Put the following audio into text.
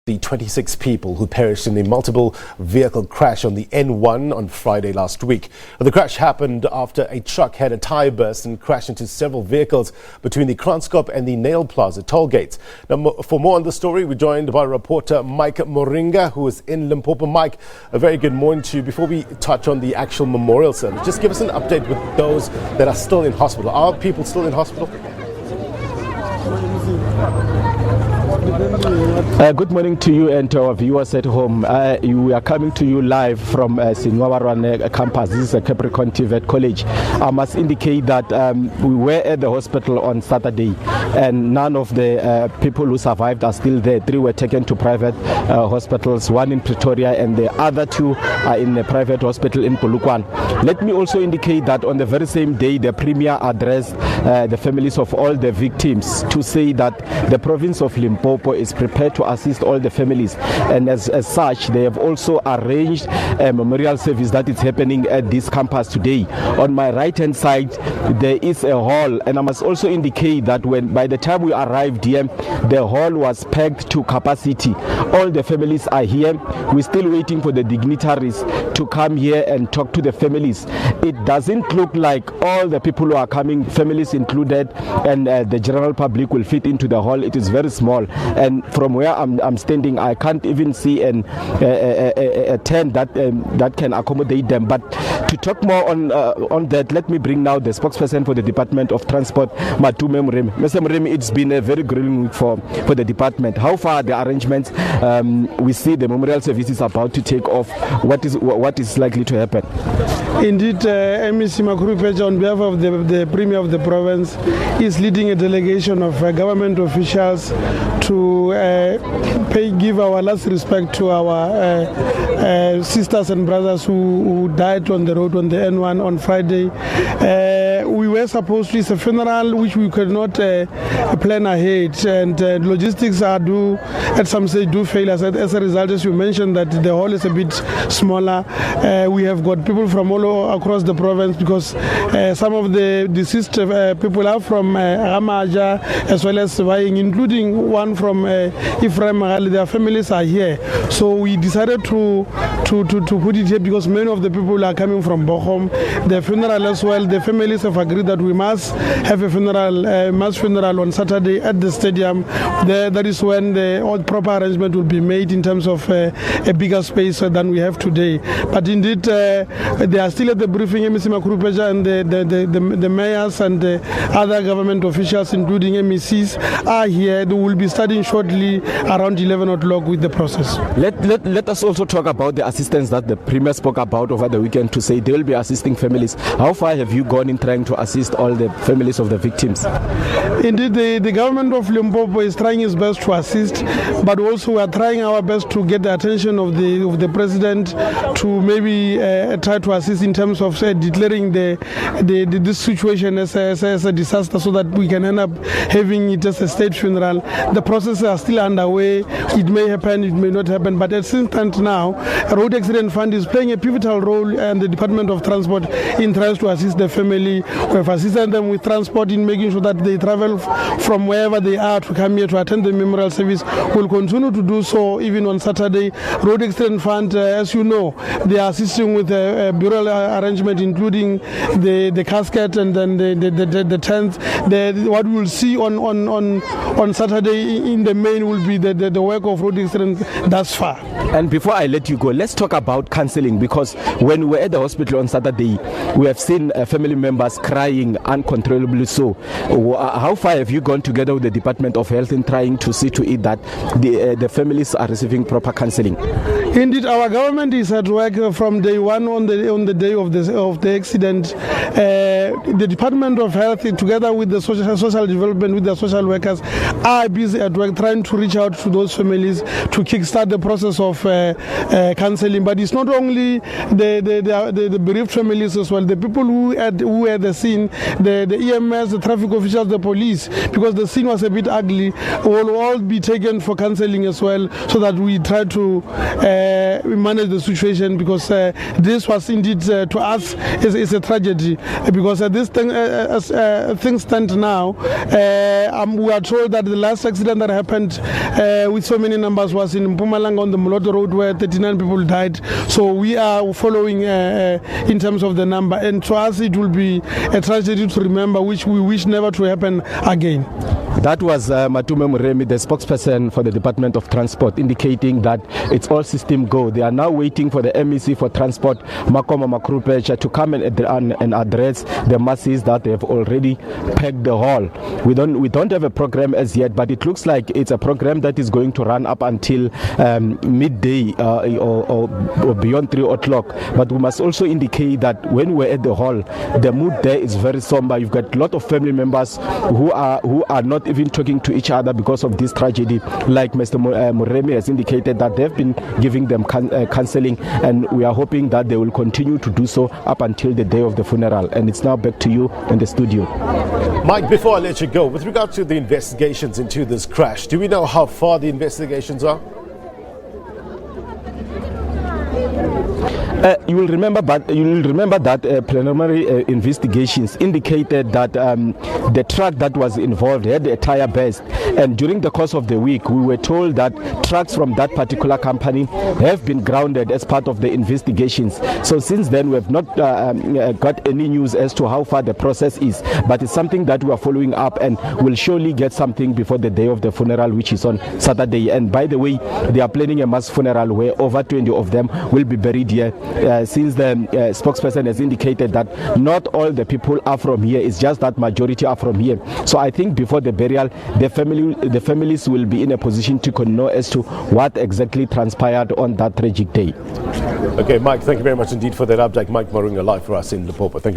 The 26 people who perished in the multiple vehicle crash on the N1 on Friday last week. The crash happened after a truck had a tyre burst and crashed into several vehicles between the Kranskop and the Nail plaza tollgates. Now, for more on the story, we're joined by reporter Mike Maringa, who is in Limpopo. Mike, a very good morning to you. Before we touch on the actual memorial service, just give us an update with those that are still in hospital. Are people still in hospital? Good morning to you and to our viewers at home. We are coming to you live from Sinwabarwane campus. This is a Capricorn TVET College. I must indicate that we were at the hospital on Saturday and none of the people who survived are still there. 3 were taken to private hospitals, 1 in Pretoria and the other 2 are in a private hospital in Polokwane. Let me also indicate that on the very same day the Premier addressed the families of all the victims to say that the province of Limpopo is prepared to assist all the families, and as such they have also arranged a memorial service that is happening at this campus today. On my right hand side there is a hall, and I must also indicate that by the time we arrived here the hall was packed to capacity. All the families are here. We're still waiting for the dignitaries to come here and talk to the families. It doesn't look like all the people who are coming, families included, and the general public will fit into the hall. It is very small, and from where I'm standing I can't even see a tent that can accommodate them. But to talk more on that, let me bring now the spokesperson for the Department of Transport, Matume Mremi. Mr. Mremi, it's been a very grueling week for the department. How far are the arrangements? We see the memorial service is about to take off. What is likely to happen? Indeed, MEC Makurupeja, on behalf of the Premier of the province, is leading a delegation of government officials to give our last respect to our sisters and brothers who died on the road on the N1 on Friday. We were supposed to, it's a funeral which we could not plan ahead, and logistics are at some stage do fail. As a result, as you mentioned, that the hall is a bit smaller. We have got people from all across the province because some of the deceased people are from Ramaja as well as Vaing, including one from Ephraim. Their families are here. So we decided to put it here because many of the people are coming from Bochum. The funeral as well, the families have agreed that we must have a funeral, mass funeral on Saturday at the stadium. That is when all proper arrangement will be made in terms of a bigger space than we have today. But indeed, they are still at the briefing. MEC Makurupeja and the mayors and the other government officials, including MECs, are here. They will be starting shortly around 11 o'clock with the process. Let us also talk about the assistance that the Premier spoke about over the weekend to say they will be assisting families. How far have you gone in trying to assist all the families of the victims? Indeed, the government of Limpopo is trying its best to assist, but also we are trying our best to get the attention of the president to maybe try to assist in terms of declaring this situation as a disaster, so that we can end up having it as a state funeral. The processes are still underway. It may happen, it may not happen, but at this instant now, Road Accident Fund is playing a pivotal role, and the Department of Transport in trying to assist the family. We have assisted them with transport in making sure that they travel from wherever they are to come here to attend the memorial service. We'll continue to do so even on Saturday. Road Accident Fund, as you know, they are assisting with a burial arrangement, including the casket and then the tent. What we will see on Saturday in the main will be the work of Road Accident thus far. And before I let you go, let's talk about counselling, because when we were at the hospital on Saturday, we have seen family members crying uncontrollably. So how far have you gone together with the Department of Health in trying to see to it that the families are receiving proper counselling? Indeed, our government is at work from day one on the day of the accident. The Department of Health, together with the social development, with the social workers, are busy at work trying to reach out to those families to kickstart the process of counselling. But it's not only the bereaved families as well, the people who were the scene, the EMS, the traffic officials, the police, because the scene was a bit ugly, will all be taken for counselling as well, so that we try to we manage the situation, because this was indeed to us is a tragedy, because this thing, as things stand now, we are told that the last accident that happened with so many numbers was in Mpumalanga on the Moloto Road, where 39 people died. So we are following in terms of the number, and to us it will be a tragedy to remember, which we wish never to happen again. That was Matume Muremi, the spokesperson for the Department of Transport, indicating that it's all system go. They are now waiting for the MEC for Transport, Makoma Makrupecha, to come and address the masses that they have already packed the hall. We don't have a program as yet, but it looks like it's a program that is going to run up until midday or beyond 3 o'clock. But we must also indicate that when we're at the hall, the mood there is very somber. You've got a lot of family members who are not even talking to each other because of this tragedy. Like Mr. Muremi has indicated that they've been giving them counseling, and we are hoping that they will continue to do so up until the day of the funeral. And it's now back to you in the studio. Mike, before I let you go, with regard to the investigations into this crash, do we know how far the investigations are? You will remember that preliminary investigations indicated that the truck that was involved had a tire burst, and during the course of the week we were told that trucks from that particular company have been grounded as part of the investigations. So since then we have not got any news as to how far the process is, but it's something that we are following up, and we'll surely get something before the day of the funeral, which is on Saturday. And by the way, they are planning a mass funeral where over 20 of them will be buried here. Since the spokesperson has indicated that not all the people are from here, it's just that majority are from here. So I think before the burial, the families will be in a position to know as to what exactly transpired on that tragic day. Okay, Mike, thank you very much indeed for that update. Mike Maringa live for us in Limpopo. Thank you.